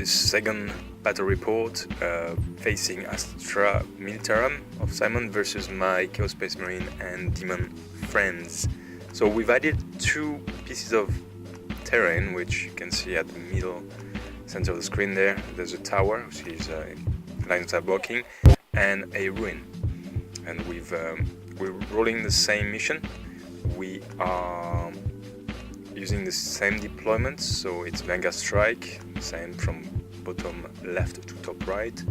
this second battle report facing Astra Militarum of Simon versus my Chaos Space Marine and Demon friends. So we've added two pieces of terrain, which you can see at the middle center of the screen there. There's a tower, which is lines are blocking, and a ruin. And we're rolling the same mission. We are using the same deployment, so it's Vanguard Strike, same from bottom left to top right,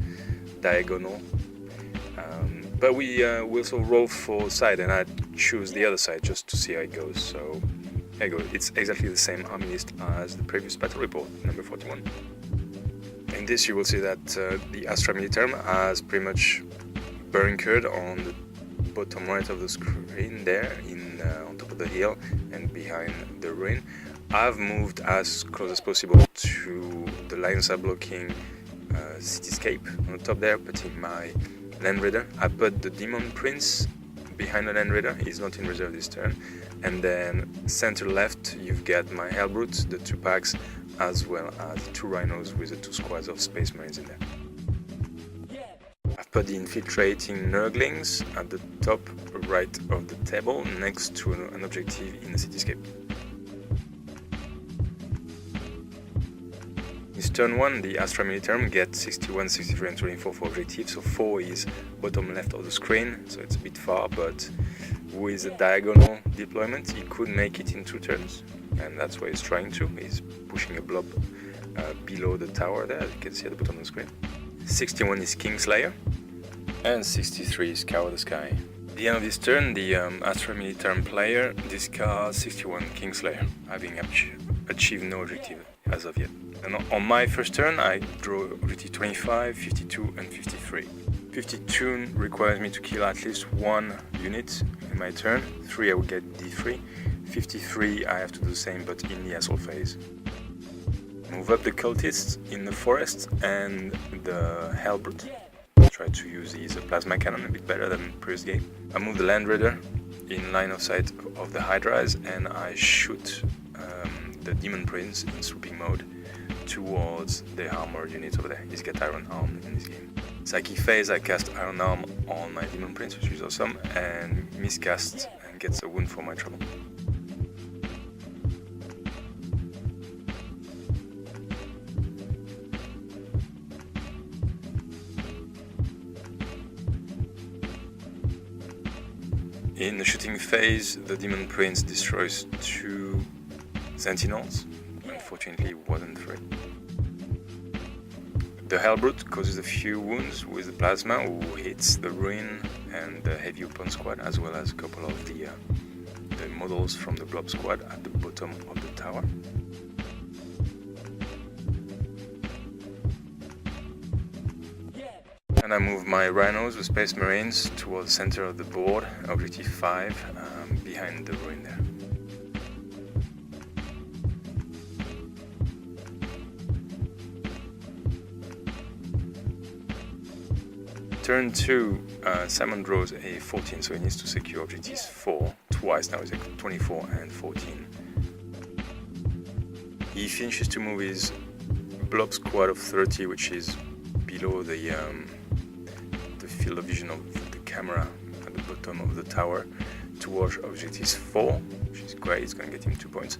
diagonal. But we also roll for side, and I choose the other side just to see how it goes. So there you go. It's exactly the same army list as the previous battle report, number 41. In this, you will see that the Astra Militarum has pretty much bunkered on the bottom right of the screen there, on top of the hill and behind the ruin. I've moved as close as possible to the lines are blocking cityscape on the top there, putting my Land Raider. I put the Demon Prince behind the Land Raider, he's not in reserve this turn. And then center left, you've got my Hellbrutes, the 2 packs, as well as 2 Rhinos with the 2 squads of Space Marines in there. I've put the infiltrating Nurglings at the top right of the table next to an objective in the cityscape. This turn 1, the Astra Militarum gets 61, 63 and 24 for objectives, so 4 is bottom left of the screen, so it's a bit far, but with a diagonal deployment he could make it in 2 turns, and that's what he's trying to. He's pushing a blob below the tower there, as you can see at the bottom of the screen. 61 is Kingslayer, and 63 is Cow of the Sky. At the end of this turn, the Astra Militarum player discards 61 Kingslayer, having achieved no objective as of yet. And on my first turn, I draw objective 25, 52 and 53. 52 requires me to kill at least 1 unit in my turn. 3 I will get D3. 53 I have to do the same, but in the assault phase. Move up the cultists in the forest and the Hellbrute. Try to use his plasma cannon a bit better than previous game. I move the Land Raider in line of sight of the Hydras, and I shoot the Demon Prince in swooping mode towards the armored unit over there. He's got Iron Arm in this game. Psychic phase, I cast Iron Arm on my Demon Prince, which is awesome, and miscast and gets a wound for my trouble. In the shooting phase, the Demon Prince destroys 2 Sentinels. Unfortunately, it wasn't 3. The Hellbrute causes a few wounds with the plasma, who hits the ruin and the heavy weapon squad, as well as a couple of the models from the blob squad at the bottom of the tower. And I move my Rhinos with Space Marines towards the center of the board, objective 5, behind the ruin there. Turn 2, Simon draws a 14, so he needs to secure objectives 4 twice. Now he's at 24 and 14. He finishes to move his blob squad of 30, which is below the field of vision of the camera at the bottom of the tower, towards objectives 4, which is great. It's going to get him 2 points.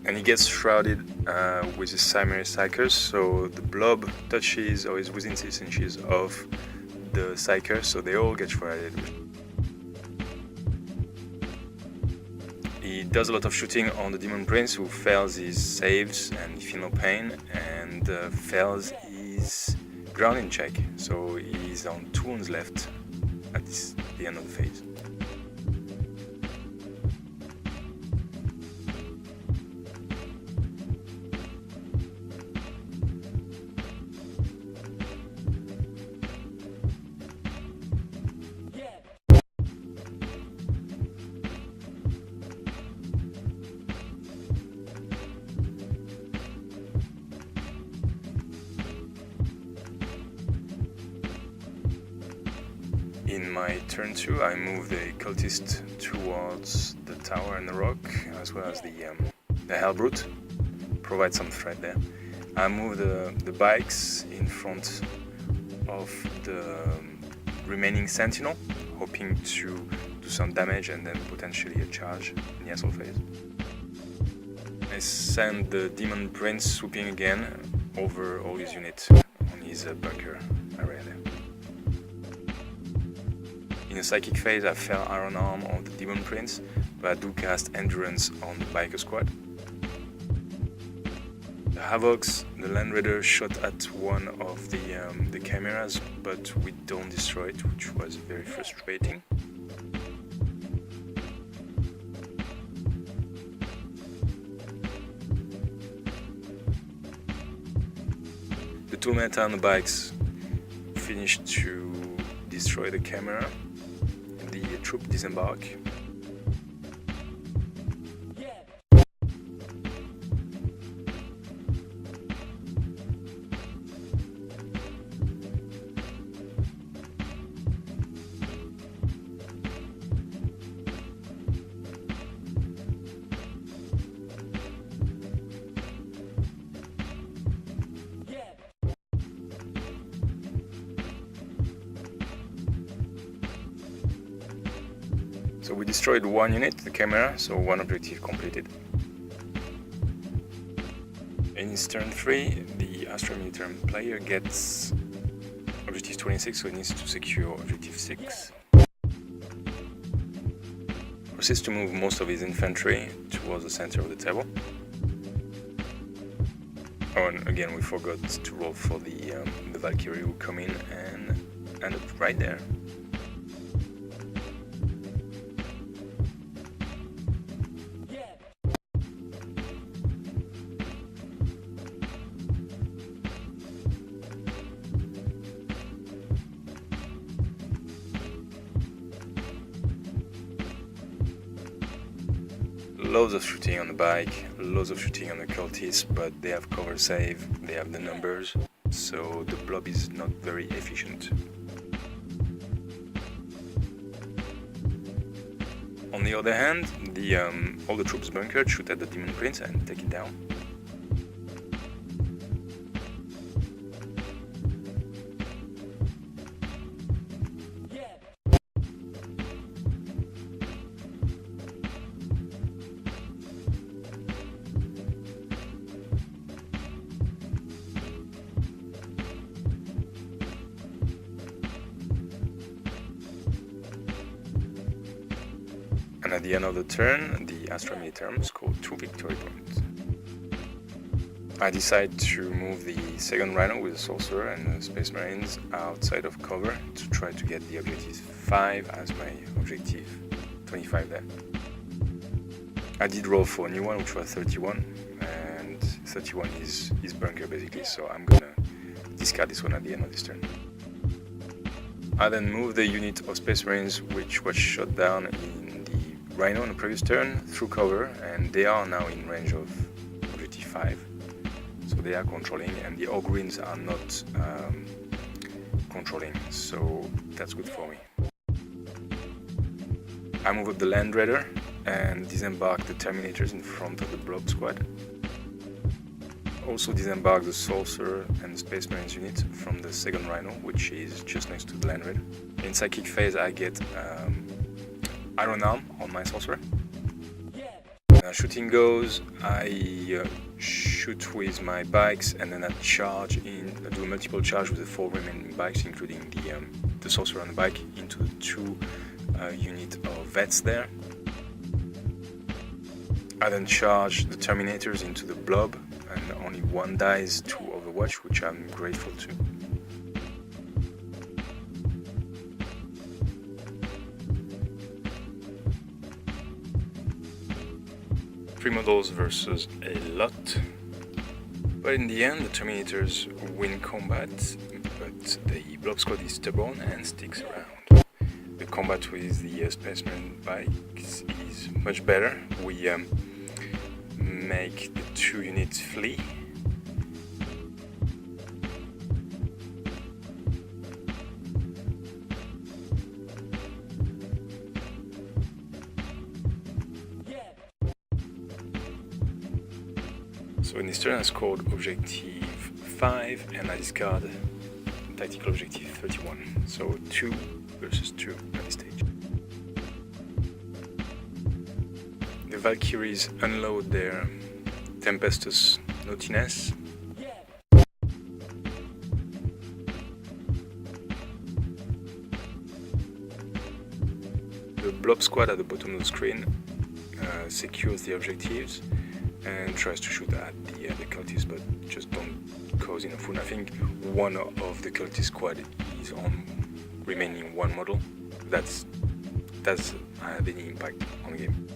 And he gets shrouded with his Cimerian Psychers, so the blob touches or is within 6 inches of the Psychers, so they all get shrouded. He does a lot of shooting on the Demon Prince, who fails his saves and he feels no pain, and fails his grounding check, so he's on 2 wounds left at the end of the phase. In my turn 2, I move the cultist towards the tower and the rock, as well as the Hellbrute, provide some threat there. I move the bikes in front of the remaining sentinel, hoping to do some damage and then potentially a charge in the assault phase. I send the Demon Prince swooping again over all his units on his bunker area there. In the psychic phase, I fell Iron Arm on the Demon Prince, but I do cast Endurance on the biker squad. The Havocs, the Land Raider, shot at one of the cameras, but we don't destroy it, which was very frustrating. The Tool Meta on the bikes finished to destroy the camera. The troop disembark. So we destroyed one unit, the camera, so one objective completed. In his turn 3, the Astra Militarum player gets objective 26, so he needs to secure objective 6. Proceeds to move most of his infantry towards the center of the table. Oh, and again we forgot to roll for the Valkyrie who come in and ended right there. Loads of shooting on the bike, loads of shooting on the cultists, but they have cover save, they have the numbers, so the blob is not very efficient. On the other hand, all the troops bunkered shoot at the Demon Prince and take it down. And at the end of the turn, the Astra Militarum scored 2 victory points. I decide to move the second Rhino with the Sorcerer and the Space Marines outside of cover to try to get the objective 5 as my objective 25 there. I did roll for a new one, which was 31, and 31 is bunker basically, so I'm gonna discard this one at the end of this turn. I then move the unit of Space Marines which was shot down in Rhino on the previous turn through cover, and they are now in range of objective 5, so they are controlling, and the Ogryns are not controlling, so that's good for me. I move up the Land Raider and disembark the Terminators in front of the Blob Squad. Also disembark the Sorcerer and the Space Marines unit from the second Rhino, which is just next to the Land Raider. In Psychic phase I get Iron Arm on my Sorcerer. Shooting goes, I shoot with my bikes and then I do a multiple charge with the 4 remaining bikes, including the Sorcerer on the bike, into the 2 unit of Vets there. I then charge the Terminators into the Blob, and only one dies to Overwatch, which I'm grateful to. Three models versus a lot, but in the end the Terminators win combat, but the Blob Squad is stubborn and sticks around. The combat with the Space Marine bikes is much better. We make the 2 units flee. So in this turn I scored objective 5 and I discard tactical objective 31. So 2 versus 2 at this stage. The Valkyries unload their Tempestus Naughtiness. The blob squad at the bottom of the screen secures the objectives and tries to shoot at the cultists, but just don't cause enough wound. I think one of the cultist squad is on remaining one model. That's had any impact on the game.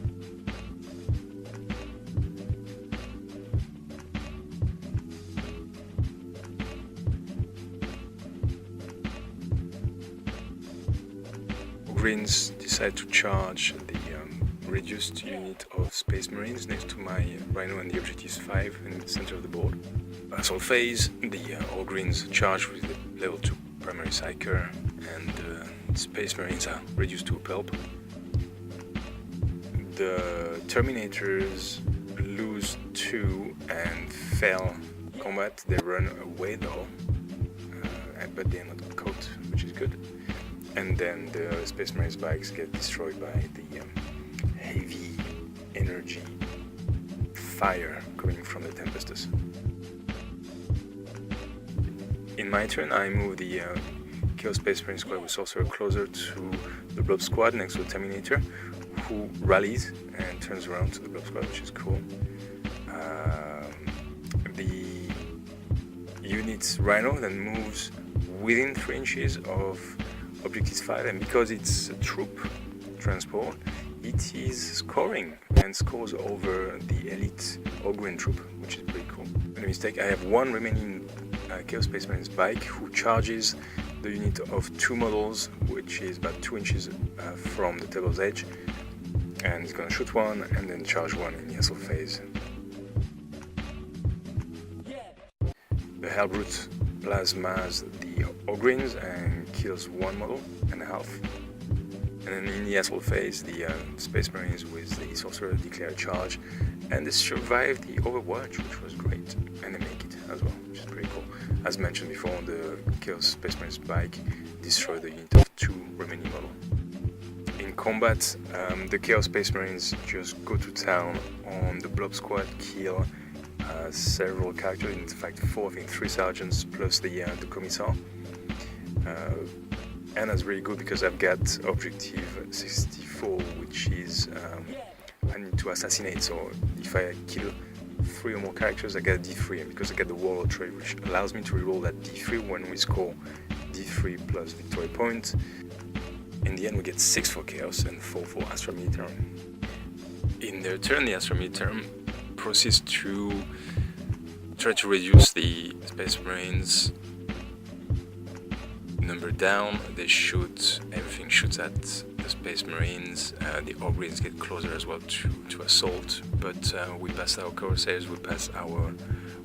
Greens decide to charge the reduced unit of Space Marines next to my Rhino and the objectives 5 in the center of the board. Assault phase, the all Greens charge with the level 2 primary psyker, and Space Marines are reduced to a pulp. The Terminators lose 2 and fail combat. They run away though, but they're not caught, which is good. And then the Space Marines bikes get destroyed by the heavy energy fire coming from the Tempestus. In my turn, I move the Chaos Space Marine squad with Sorcerer closer to the Blob squad next to the Terminator, who rallies and turns around to the Blob squad, which is cool. The unit's Rhino then moves within 3 inches of Objectives 5, and because it's a troop transport, it is scoring and scores over the elite Ogren troop, which is pretty cool. No mistake, I have one remaining Chaos Space Marines bike who charges the unit of 2 models, which is about 2 inches from the table's edge, and it's gonna shoot one and then charge one in the assault phase. The Hellbrute plasmas the Ogryns and kills 1 model and a half. And then in the assault phase, the Space Marines with the Sorcerer declare a charge, and they survive the Overwatch, which was great, and they make it as well, which is pretty cool. As mentioned before, the Chaos Space Marines bike destroyed the unit of 2 remaining models. In combat, the Chaos Space Marines just go to town on the Blob squad, kill several characters, in fact 4, I think 3 sergeants plus the commissar. And that's really good because I've got objective 64, which is I need to assassinate, so if I kill 3 or more characters I get a D3, and because I get the Warlord trait, which allows me to reroll that D3 when we score D3 plus victory points. In the end we get 6 for Chaos and 4 for Astra Militarum. In their turn, the Astra Militarum proceeds to try to reduce the Space Marines number down. They shoot, everything shoots at the Space Marines. The Ogryns get closer as well to assault, but we pass our core saves, we pass our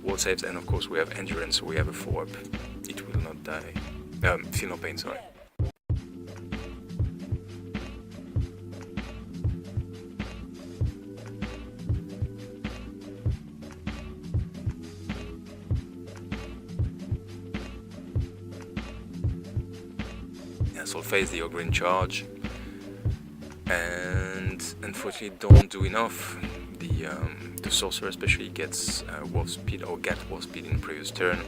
wall saves, and of course we have endurance, so we have a 4-up. It will not die. Feel no pain, sorry. Assault phase, the Ogryn charge, and unfortunately don't do enough. The Sorcerer especially gets warp speed or got warp speed in the previous turn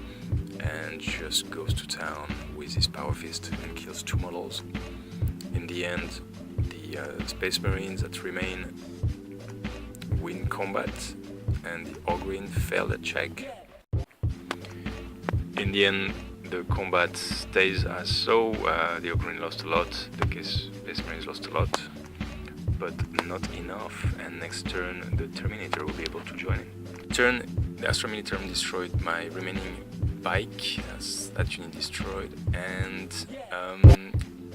and just goes to town with his Power Fist and kills 2 models. In the end, the Space Marines that remain win combat and the Ogryn fail the check. In the end, the combat stays as so. The Ogryn lost a lot, the Space Marines lost a lot, but not enough, and next turn the Terminator will be able to join in. Turn, the Astra Militarum destroyed my remaining bike, that's that unit destroyed, and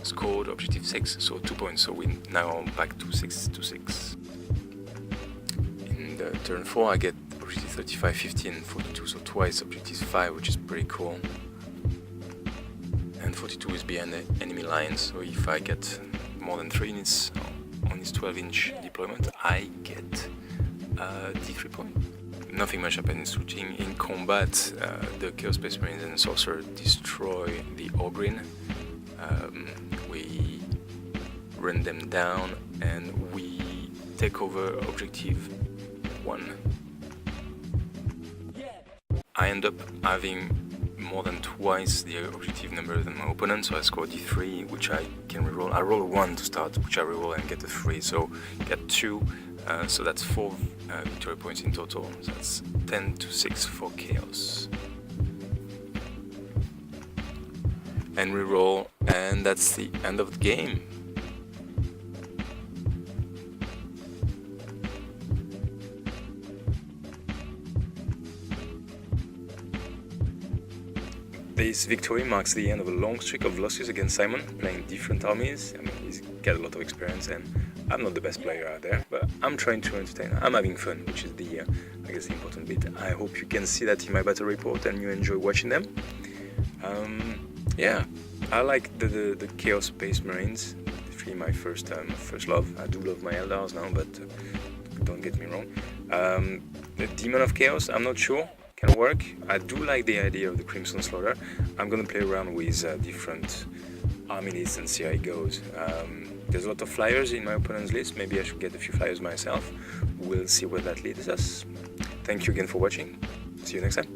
scored objective 6, so 2 points, so we now back to 6-6. In the turn 4 I get objective 35, 15, 42, so twice objective 5, which is pretty cool. And 42 is behind the enemy lines, so if I get more than 3 units on this 12-inch deployment, I get D3 point. nothing much happens in switching. In combat, the Chaos Space Marines and Sorcerer destroy the Ogryn. We run them down and we take over objective 1. I end up having more than twice the objective number than my opponent, so I score d3, which I can reroll. I roll a 1 to start, which I reroll and get a 3, so get 2, so that's 4 victory points in total. So that's 10 to 6 for Chaos. And reroll, and that's the end of the game. This victory marks the end of a long streak of losses against Simon, playing different armies. I mean, he's got a lot of experience and I'm not the best player out there, but I'm trying to entertain. I'm having fun, which is the, I guess, the important bit. I hope you can see that in my battle report and you enjoy watching them. Yeah, I like the Chaos Space Marines. Definitely my first love. I do love my Eldars now, but don't get me wrong. The Demon of Chaos, I'm not sure. Can work. I do like the idea of the Crimson Slaughter. I'm gonna play around with different army lists and see how it goes. There's a lot of flyers in my opponent's list. Maybe I should get a few flyers myself. We'll see where that leads us. Thank you again for watching. See you next time.